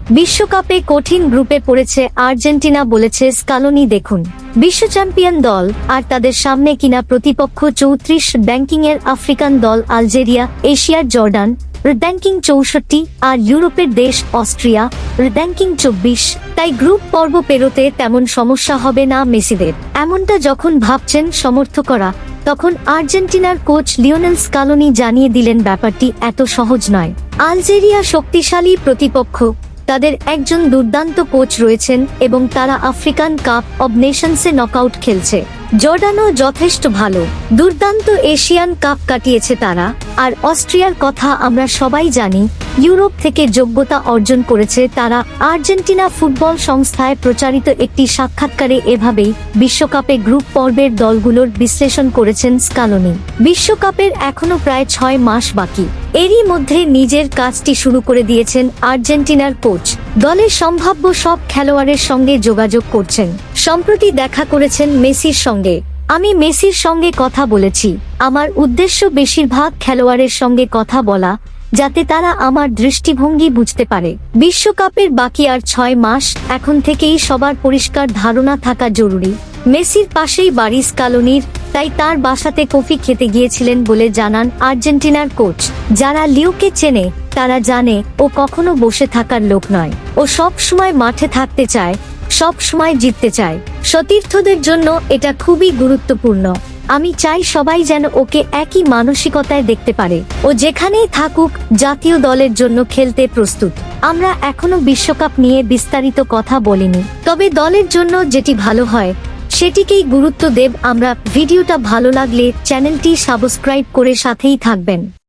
বিশ্বকাপে কঠিন গ্রুপে পড়েছে আর্জেন্টিনা, বলেছে স্কালোনি। দেখুন, বিশ্ব চ্যাম্পিয়ন দল আর তাদের সামনে কিনা প্রতিপক্ষ 34 র্যাঙ্কিংয়ের আফ্রিকান দল আলজেরিয়া, এশিয়ার জর্ডান র্যাঙ্কিং 64 আর ইউরোপের দেশ অস্ট্রিয়া র্যাঙ্কিং 24। তাই গ্রুপ পর্ব পেরোতে তেমন সমস্যা হবে না মেসিদের। এমনটা যখন ভাবছেন সমর্থকরা, তখন আর্জেন্টিনার কোচ লিওনেল স্কালোনি জানিয়ে দিলেন ব্যাপারটি এত সহজ নয়। আলজেরিয়া শক্তিশালী প্রতিপক্ষ, তাদের একজন দুর্দান্ত কোচ রয়েছেন এবং তারা আফ্রিকান কাপ অব নেশনসে নকআউট খেলছে। জর্ডানও যথেষ্ট ভালো, দুর্দান্ত এশিয়ান কাপ কাটিয়েছে তারা। আর অস্ট্রিয়ার কথা আমরা সবাই জানি, ইউরোপ থেকে যোগ্যতা অর্জন করেছে তারা। আর্জেন্টিনা ফুটবল সংস্থায় প্রচারিত একটি সাক্ষাৎকারে এভাবেই বিশ্বকাপে গ্রুপ পর্বের দলগুলোর বিশ্লেষণ করেছেন স্কালোনি। বিশ্বকাপের এখনো প্রায় 6 মাস বাকি। এরই মধ্যে নিজের কাজটি শুরু করে দিয়েছেন আর্জেন্টিনার কোচ। দলের সম্ভাব্য সব খেলোয়াড়ের সঙ্গে যোগাযোগ করছেন। সম্প্রতি দেখা করেছেন মেসির সঙ্গে। আমি মেসির সঙ্গে কথা বলেছি। আমার উদ্দেশ্য বেশিরভাগ খেলোয়াড়ের সঙ্গে কথা বলা, যাতে তারা আমার দৃষ্টিভঙ্গি বুঝতে পারে। বিশ্বকাপের বাকি আর 6 মাস, এখন থেকেই সবার পরিষ্কার ধারণা থাকা জরুরি। মেসির পাশেই বাড়ি স্কালোনির, তাই তার বাসাতে কফি খেতে গিয়েছিলেন বলে জানান আর্জেন্টিনার কোচ। যারা লিওকে চেনে তারা জানে ও কখনো বসে থাকার লোক নয়। ও সব সময় মাঠে থাকতে চায়, সব সময় জিততে চায়। সতীর্থদের জন্য এটা খুবই গুরুত্বপূর্ণ। আমি চাই সবাই যেন ওকে একই মানসিকতায় দেখতে পারে। ও যেখানেই থাকুক জাতীয় দলের জন্য খেলতে প্রস্তুত। আমরা এখনো বিশ্বকাপ নিয়ে বিস্তারিত কথা বলিনি, তবে দলের জন্য যেটি ভালো হয় সেটিকেই গুরুত্ব দেব আমরা। ভিডিওটা ভালো লাগলে চ্যানেলটি সাবস্ক্রাইব করে সাথেই থাকবেন।